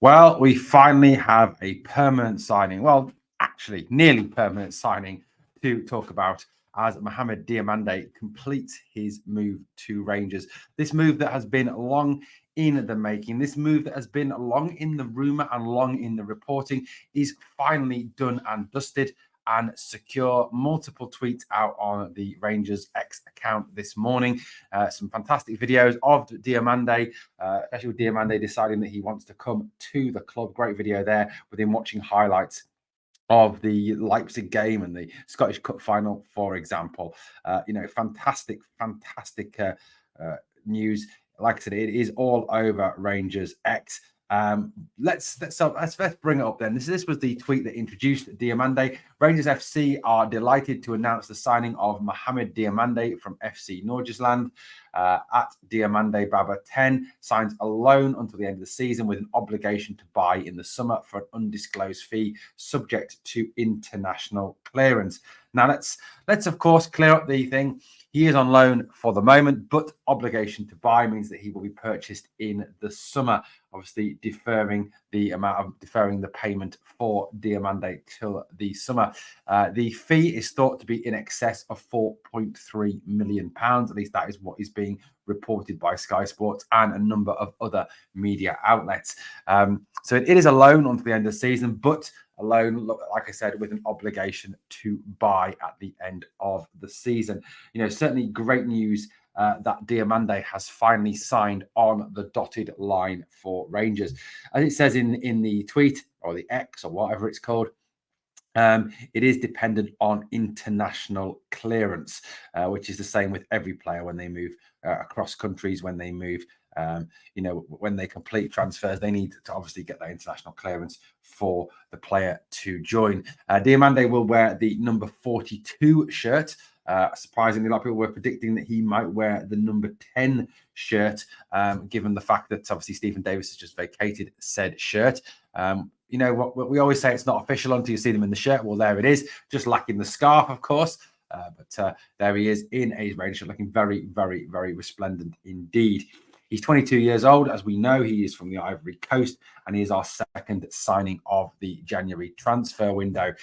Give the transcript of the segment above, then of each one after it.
Well, we finally have a permanent signing. Well, actually, nearly permanent signing to talk about as Mohamed Diomande completes his move to Rangers. This move that has been long in the making, this move that has been long in the rumour and long in the reporting is finally done and dusted and secure. Multiple tweets out on the Rangers X account this morning. Some fantastic videos of Diomande, especially with Diomande deciding that he wants to come to the club. Great video there with him watching highlights of the Leipzig game and the Scottish Cup final, for example. Fantastic news. Like I said, it is all over Rangers X. Let's bring it up then. This was the tweet that introduced Diomande. Rangers FC are delighted to announce the signing of Mohamed Diomande from FC Nordsjælland. At Diomande Baba 10 signs a loan until the end of the season with an obligation to buy in the summer for an undisclosed fee, subject to international clearance. Now let's of course clear up the thing. He is on loan for the moment, but obligation to buy means that he will be purchased in the summer, obviously deferring the payment for Diomande till the summer. The fee is thought to be in excess of £4.3 million. At least that is what is being reported by Sky Sports and a number of other media outlets. So it is a loan until the end of the season, but a loan, like I said, with an obligation to buy at the end of the season. Certainly great news that Diomande has finally signed on the dotted line for Rangers. As it says in the tweet or the X or whatever it's called, it is dependent on international clearance, which is the same with every player when they move across countries, when they move, when they complete transfers, they need to obviously get that international clearance for the player to join. Diomande will wear the number 42 shirt. Surprisingly, a lot of people were predicting that he might wear the number 10 shirt, given the fact that obviously Stephen Davis has just vacated said shirt. What we always say, it's not official until you see them in the shirt. Well, there it is, just lacking the scarf, of course. But there he is in a Rangers shirt, looking very, very, very resplendent indeed. He's 22 years old. As we know, he is from the Ivory Coast, and he is our second signing of the January transfer window,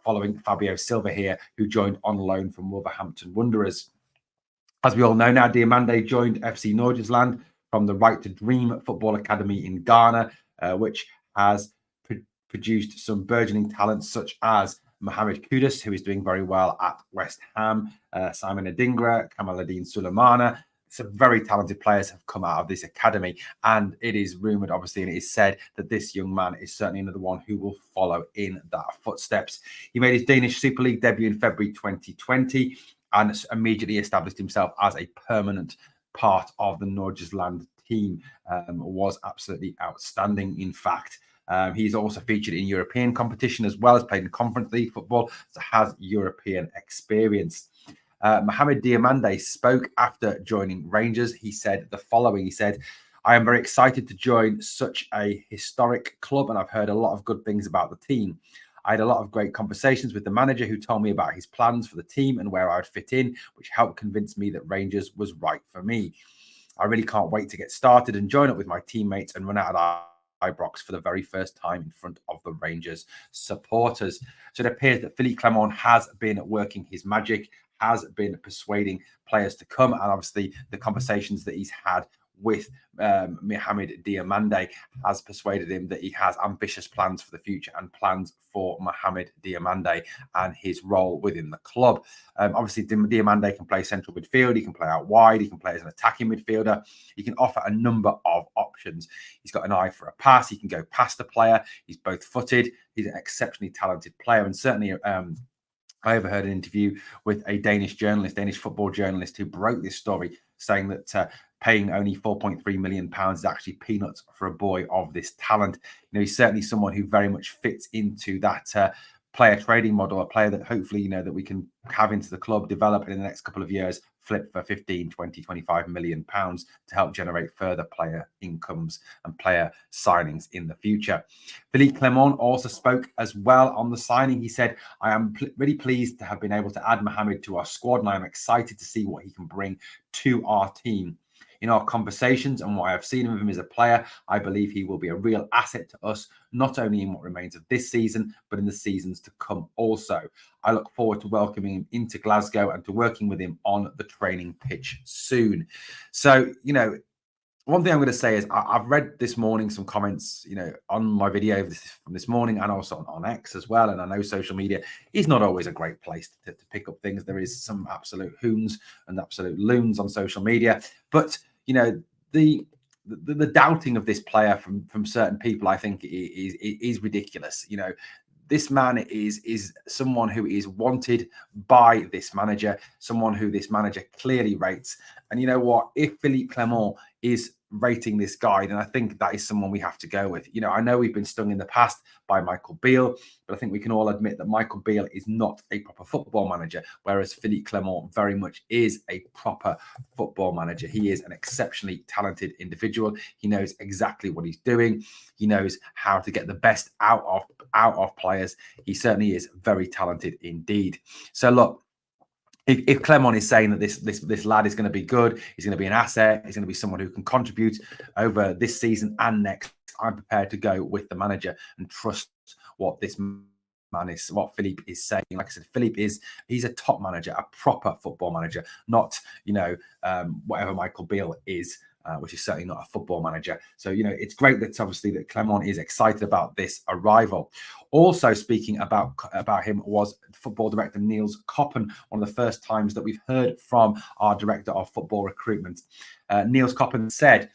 following Fabio Silva here, who joined on loan from Wolverhampton Wanderers. As we all know now, Diomande joined FC Nordsjælland from the Right to Dream Football Academy in Ghana, which has produced some burgeoning talents such as Mohamed Kudus, who is doing very well at West Ham, Simon Adingra, Kamaluddin Sulemana. Some very talented players have come out of this academy, and it is rumoured, obviously, and it is said that this young man is certainly another one who will follow in that footsteps. He made his Danish Super League debut in February 2020 and immediately established himself as a permanent part of the Nordsjælland team. Was absolutely outstanding, in fact. He's also featured in European competition as well as played in Conference League football, so has European experience. Mohamed Diomande spoke after joining Rangers. He said the following. He said, "I am very excited to join such a historic club, and I've heard a lot of good things about the team. I had a lot of great conversations with the manager, who told me about his plans for the team and where I would fit in, which helped convince me that Rangers was right for me. I really can't wait to get started and join up with my teammates and run out of Ibrox for the very first time in front of the Rangers supporters." So it appears that Philippe Clement has been working his magic, has been persuading players to come, and obviously the conversations that he's had with Mohamed Diomande has persuaded him that he has ambitious plans for the future and plans for Mohamed Diomande and his role within the club. Obviously, Diomande can play central midfield, he can play out wide, he can play as an attacking midfielder, he can offer a number of options. He's got an eye for a pass, he can go past the player, he's both footed, he's an exceptionally talented player, and certainly I overheard an interview with a Danish football journalist, who broke this story, saying that paying only £4.3 million is actually peanuts for a boy of this talent. He's certainly someone who very much fits into that player trading model, a player that hopefully, that we can have into the club, develop in the next couple of years, flip for 15, 20, 25 million pounds to help generate further player incomes and player signings in the future. Philippe Clement also spoke as well on the signing. He said, "I am really pleased to have been able to add Mohamed to our squad, and I am excited to see what he can bring to our team. in our conversations and what I've seen of him as a player, I believe he will be a real asset to us, not only in what remains of this season, but in the seasons to come also. I look forward to welcoming him into Glasgow and to working with him on the training pitch soon. So, one thing I'm going to say is I've read this morning some comments, on my video from this morning and also on X as well. And I know social media is not always a great place to pick up things. There is some absolute hoons and absolute loons on social media. But, the doubting of this player from certain people, I think, is ridiculous. This man is someone who is wanted by this manager, someone who this manager clearly rates. And you know what? If Philippe Clement is rating this guy, then I think that is someone we have to go with. I know we've been stung in the past by Michael Beale, but I think we can all admit that Michael Beale is not a proper football manager, whereas Philippe Clement very much is a proper football manager. He is an exceptionally talented individual. He knows exactly what he's doing. He knows how to get the best out of players. He certainly is very talented indeed. So look, if Clement is saying that this lad is going to be good, he's going to be an asset, he's going to be someone who can contribute over this season and next, I'm prepared to go with the manager and trust what this man is, what Philippe is saying. Like I said, he's a top manager, a proper football manager, not whatever Michael Beale is. Which is certainly not a football manager. So, it's great that obviously that Clement is excited about this arrival. Also speaking about him was football director Niels Koppen, one of the first times that we've heard from our director of football recruitment. Niels Koppen said,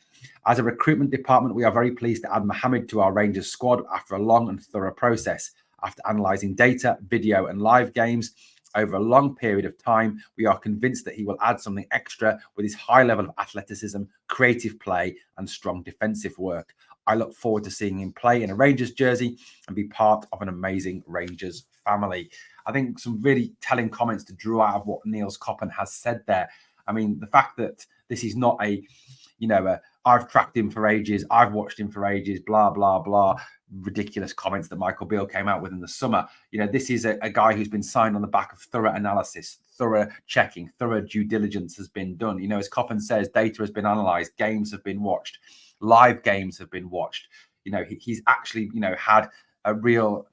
as a recruitment department, we are very pleased to add Mohamed to our Rangers squad after a long and thorough process. After analysing data, video and live games, over a long period of time, we are convinced that he will add something extra with his high level of athleticism, creative play, and strong defensive work. I look forward to seeing him play in a Rangers jersey and be part of an amazing Rangers family. I think some really telling comments to draw out of what Niels Koppen has said there. I mean, the fact that this is not I've tracked him for ages, I've watched him for ages, blah, blah, blah. Ridiculous comments that Michael Beale came out with in the summer. This is a guy who's been signed on the back of thorough analysis, thorough checking, thorough due diligence has been done. As Koppen says, data has been analysed, games have been watched, live games have been watched. He's actually, had a real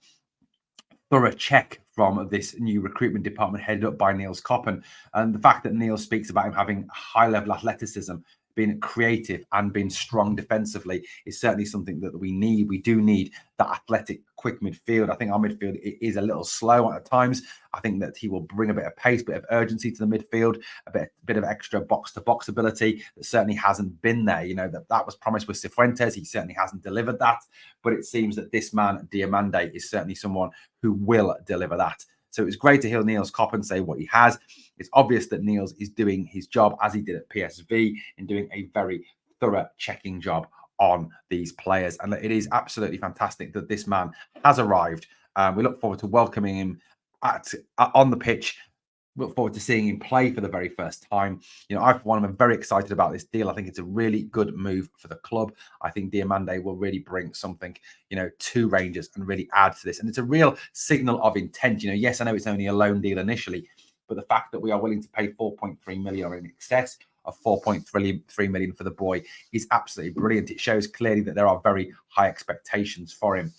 thorough check from this new recruitment department headed up by Niels Koppen. And the fact that Niels speaks about him having high level athleticism, being creative and being strong defensively is certainly something that we need. We do need that athletic, quick midfield. I think our midfield is a little slow at times. I think that he will bring a bit of pace, bit of urgency to the midfield, a bit of extra box-to-box ability that certainly hasn't been there. That was promised with Cifuentes. He certainly hasn't delivered that. But it seems that this man, Diomande, is certainly someone who will deliver that. So it was great to hear Niels Koppen say what he has. It's obvious that Niels is doing his job as he did at PSV in doing a very thorough checking job on these players. And it is absolutely fantastic that this man has arrived. We look forward to welcoming him on the pitch. Look forward to seeing him play for the very first time. I'm very excited about this deal. I think it's a really good move for the club. I think Diomande will really bring something, to Rangers and really add to this. And it's a real signal of intent. Yes, I know it's only a loan deal initially, but the fact that we are willing to pay 4.3 million or in excess of 4.3 million for the boy is absolutely brilliant. It shows clearly that there are very high expectations for him.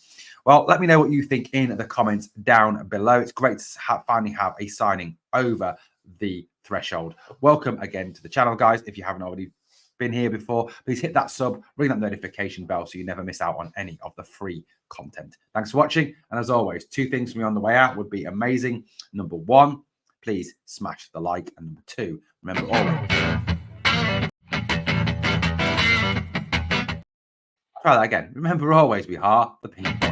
Well, let me know what you think in the comments down below. It's great to finally have a signing over the threshold. Welcome again to the channel, guys. If you haven't already been here before, please hit that sub, ring that notification bell so you never miss out on any of the free content. Thanks for watching. And as always, 2 things for me on the way out would be amazing. Number 1, please smash the like. And number 2, remember always. Try that again. Remember always, we are the people.